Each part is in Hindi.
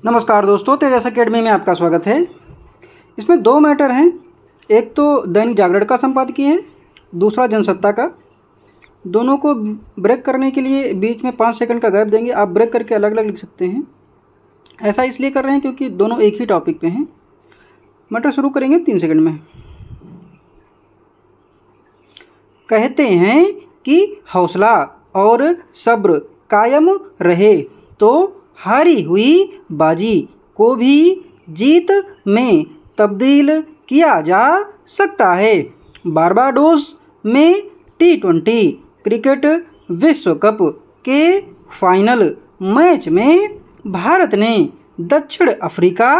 नमस्कार दोस्तों, तेजस अकेडमी में आपका स्वागत है। इसमें दो मैटर हैं, एक तो दैनिक जागरण का संपादकीय है, दूसरा जनसत्ता का। दोनों को ब्रेक करने के लिए बीच में 5 सेकंड का गैप देंगे। आप ब्रेक करके अलग अलग लिख सकते हैं। ऐसा इसलिए कर रहे हैं क्योंकि दोनों एक ही टॉपिक पे हैं। मैटर शुरू करेंगे 3 सेकंड में। कहते हैं कि हौसला और सब्र कायम रहे तो हारी हुई बाजी को भी जीत में तब्दील किया जा सकता है। बारबाडोस में T20 क्रिकेट विश्व कप के फाइनल मैच में भारत ने दक्षिण अफ्रीका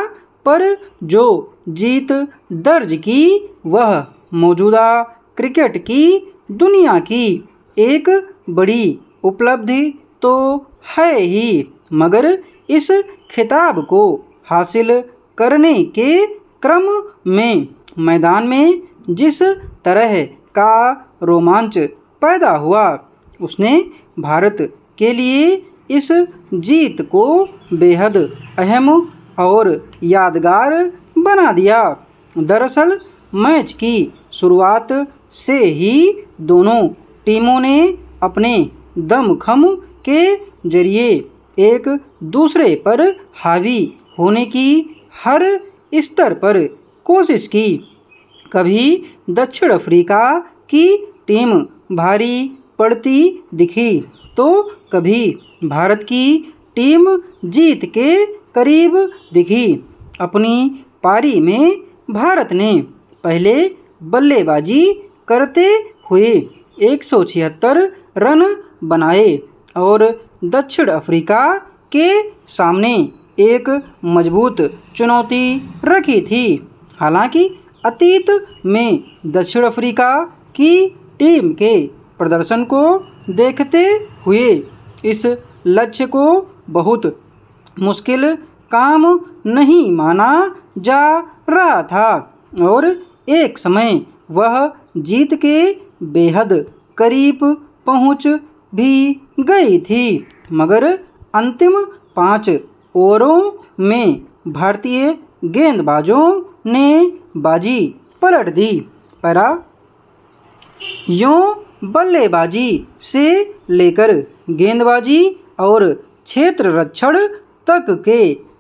पर जो जीत दर्ज की वह मौजूदा क्रिकेट की दुनिया की एक बड़ी उपलब्धि तो है ही, मगर इस खिताब को हासिल करने के क्रम में मैदान में जिस तरह का रोमांच पैदा हुआ उसने भारत के लिए इस जीत को बेहद अहम और यादगार बना दिया। दरअसल मैच की शुरुआत से ही दोनों टीमों ने अपने दमखम के जरिए एक दूसरे पर हावी होने की हर स्तर पर कोशिश की। कभी दक्षिण अफ्रीका की टीम भारी पड़ती दिखी तो कभी भारत की टीम जीत के करीब दिखी। अपनी पारी में भारत ने पहले बल्लेबाजी करते हुए 176 रन बनाए और दक्षिण अफ्रीका के सामने एक मजबूत चुनौती रखी थी। हालांकि अतीत में दक्षिण अफ्रीका की टीम के प्रदर्शन को देखते हुए इस लक्ष्य को बहुत मुश्किल काम नहीं माना जा रहा था और एक समय वह जीत के बेहद करीब पहुंच भी गई थी, मगर अंतिम 5 ओवरों में भारतीय गेंदबाजों ने बाजी पलट दी। पैरा यूं बल्लेबाजी से लेकर गेंदबाजी और क्षेत्र रक्षण तक के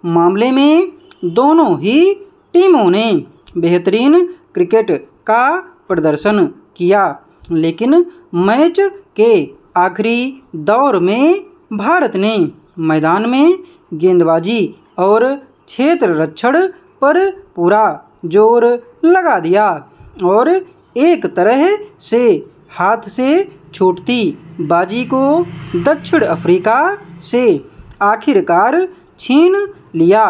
मामले में दोनों ही टीमों ने बेहतरीन क्रिकेट का प्रदर्शन किया, लेकिन मैच के आखिरी दौर में भारत ने मैदान में गेंदबाजी और क्षेत्र रक्षण पर पूरा जोर लगा दिया और एक तरह से हाथ से छूटती बाजी को दक्षिण अफ्रीका से आखिरकार छीन लिया।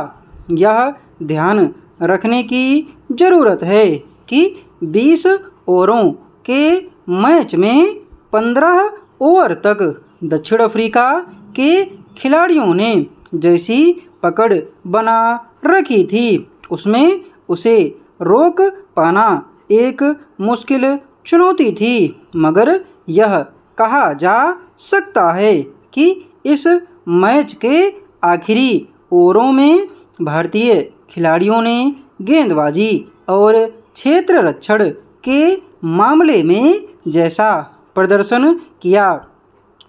यह ध्यान रखने की ज़रूरत है कि 20 ओवरों के मैच में 15 ओवर तक दक्षिण अफ्रीका के खिलाड़ियों ने जैसी पकड़ बना रखी थी उसमें उसे रोक पाना एक मुश्किल चुनौती थी, मगर यह कहा जा सकता है कि इस मैच के आखिरी ओवरों में भारतीय खिलाड़ियों ने गेंदबाजी और क्षेत्र रक्षण के मामले में जैसा प्रदर्शन किया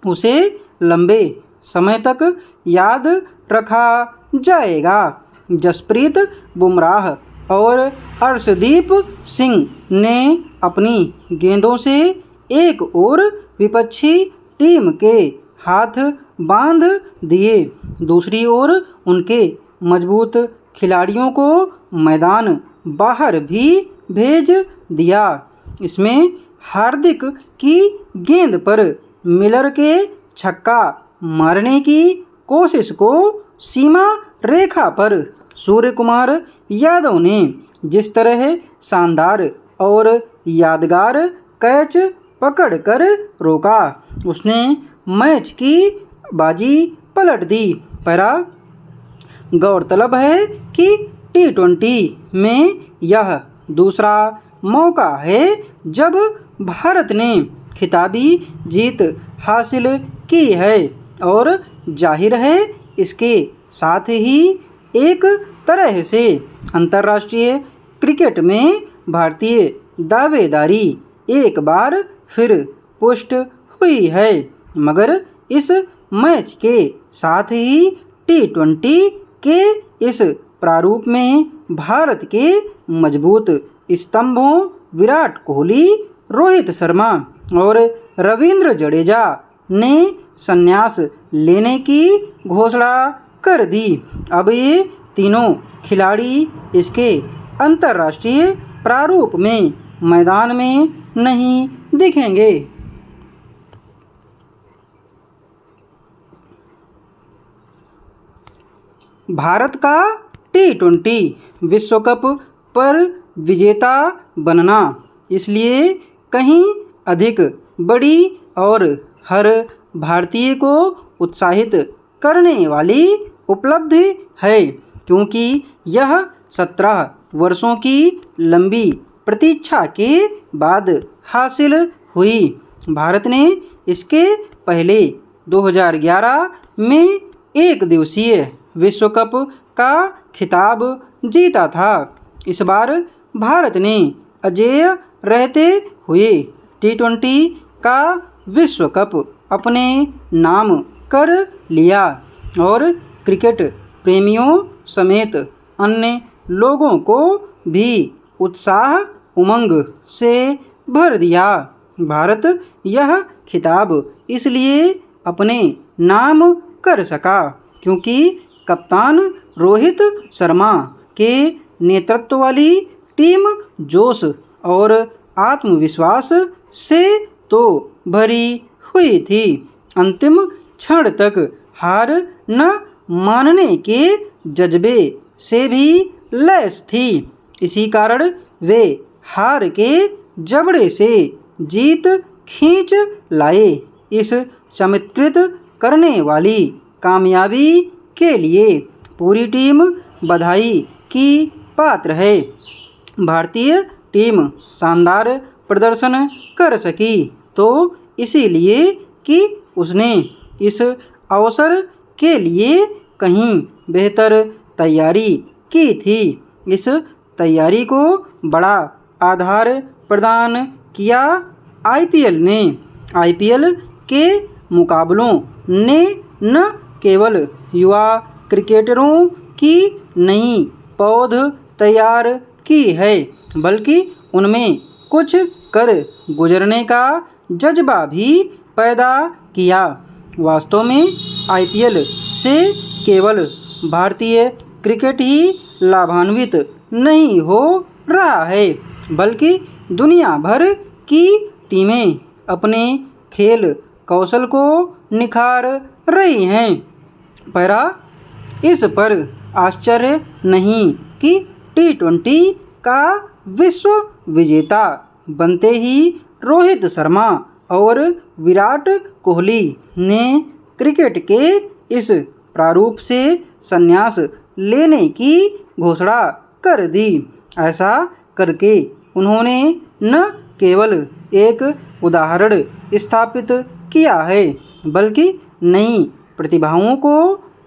उसे लंबे समय तक याद रखा जाएगा। जसप्रीत बुमराह और अर्शदीप सिंह ने अपनी गेंदों से एक और विपक्षी टीम के हाथ बांध दिए, दूसरी ओर उनके मजबूत खिलाड़ियों को मैदान बाहर भी भेज दिया। इसमें हार्दिक की गेंद पर मिलर के छक्का मारने की कोशिश को सीमा रेखा पर सूर्यकुमार यादव ने जिस तरह शानदार और यादगार कैच पकड़कर रोका उसने मैच की बाजी पलट दी। पैरा गौरतलब है कि T20 में यह दूसरा मौका है जब भारत ने खिताबी जीत हासिल की है और जाहिर है इसके साथ ही एक तरह से अंतर्राष्ट्रीय क्रिकेट में भारतीय दावेदारी एक बार फिर पुष्ट हुई है, मगर इस मैच के साथ ही T20 के इस प्रारूप में भारत के मजबूत स्तंभों विराट कोहली, रोहित शर्मा और रविंद्र जडेजा ने संन्यास लेने की घोषणा कर दी। अब ये तीनों खिलाड़ी इसके अंतर्राष्ट्रीय प्रारूप में मैदान में नहीं दिखेंगे। भारत का T20 विश्व कप पर विजेता बनना इसलिए कहीं अधिक बड़ी और हर भारतीय को उत्साहित करने वाली उपलब्धि है, क्योंकि यह 17 वर्षों की लंबी प्रतीक्षा के बाद हासिल हुई। भारत ने इसके पहले 2011 में एक दिवसीय विश्व कप का खिताब जीता था। इस बार भारत ने अजेय रहते हुए T20 का विश्व कप अपने नाम कर लिया और क्रिकेट प्रेमियों समेत अन्य लोगों को भी उत्साह उमंग से भर दिया। भारत यह खिताब इसलिए अपने नाम कर सका क्योंकि कप्तान रोहित शर्मा के नेतृत्व वाली टीम जोश और आत्मविश्वास से तो भरी हुई थी। अंतिम क्षण तक हार न मानने के जज्बे से भी लैस थी। इसी कारण वे हार के जबड़े से जीत खींच लाए। इस चमत्कृत करने वाली कामयाबी के लिए पूरी टीम बधाई की पात्र है। भारतीय टीम शानदार प्रदर्शन कर सकी तो इसीलिए कि उसने इस अवसर के लिए कहीं बेहतर तैयारी की थी। इस तैयारी को बड़ा आधार प्रदान किया IPL ने। IPL के मुकाबलों ने न केवल युवा क्रिकेटरों की नई पौध तैयार की है, बल्कि उनमें कुछ कर गुजरने का जज्बा भी पैदा किया। वास्तव में IPL से केवल भारतीय क्रिकेट ही लाभान्वित नहीं हो रहा है, बल्कि दुनिया भर की टीमें अपने खेल कौशल को निखार रही हैं। पैरा इस पर आश्चर्य नहीं कि T20 का विश्व विजेता बनते ही रोहित शर्मा और विराट कोहली ने क्रिकेट के इस प्रारूप से संन्यास लेने की घोषणा कर दी। ऐसा करके उन्होंने न केवल एक उदाहरण स्थापित किया है, बल्कि नई प्रतिभाओं को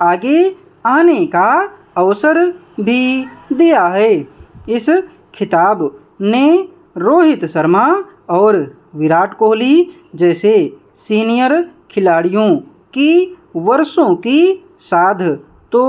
आगे आने का अवसर भी दिया है। इस खिताब ने रोहित शर्मा और विराट कोहली जैसे सीनियर खिलाड़ियों की वर्षों की साध तो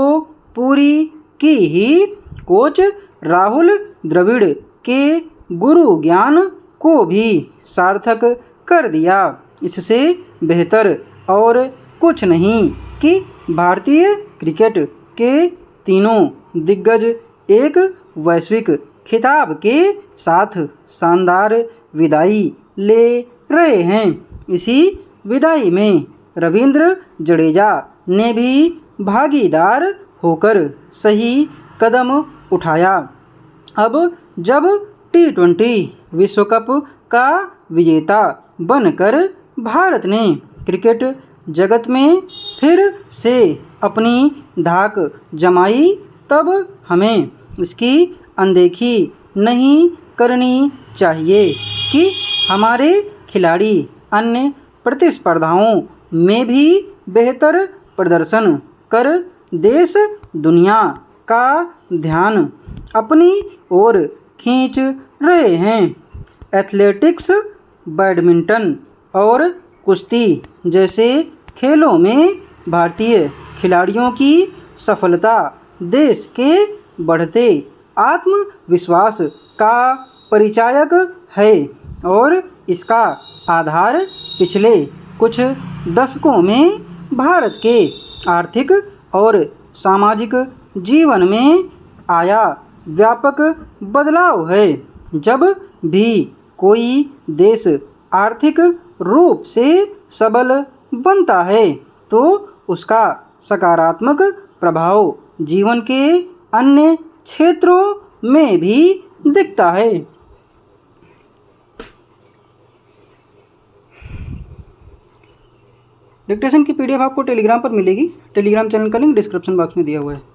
पूरी की ही, कोच राहुल द्रविड़ के गुरु ज्ञान को भी सार्थक कर दिया। इससे बेहतर और कुछ नहीं कि भारतीय क्रिकेट के तीनों दिग्गज एक वैश्विक खिताब के साथ शानदार विदाई ले रहे हैं। इसी विदाई में रविंद्र जडेजा ने भी भागीदार होकर सही कदम उठाया। अब जब T20 विश्व कप का विजेता बनकर भारत ने क्रिकेट जगत में फिर से अपनी धाक जमाई, तब हमें इसकी अनदेखी नहीं करनी चाहिए कि हमारे खिलाड़ी अन्य प्रतिस्पर्धाओं में भी बेहतर प्रदर्शन कर देश दुनिया का ध्यान अपनी ओर खींच रहे हैं। एथलेटिक्स, बैडमिंटन और कुश्ती जैसे खेलों में भारतीय खिलाड़ियों की सफलता देश के बढ़ते आत्मविश्वास का परिचायक है और इसका आधार पिछले कुछ दशकों में भारत के आर्थिक और सामाजिक जीवन में आया व्यापक बदलाव है। जब भी कोई देश आर्थिक रूप से सबल बनता है तो उसका सकारात्मक प्रभाव जीवन के अन्य क्षेत्रों में भी दिखता है। डिक्टेशन की पीडीएफ आपको टेलीग्राम पर मिलेगी। टेलीग्राम चैनल का लिंक डिस्क्रिप्शन बॉक्स में दिया हुआ है।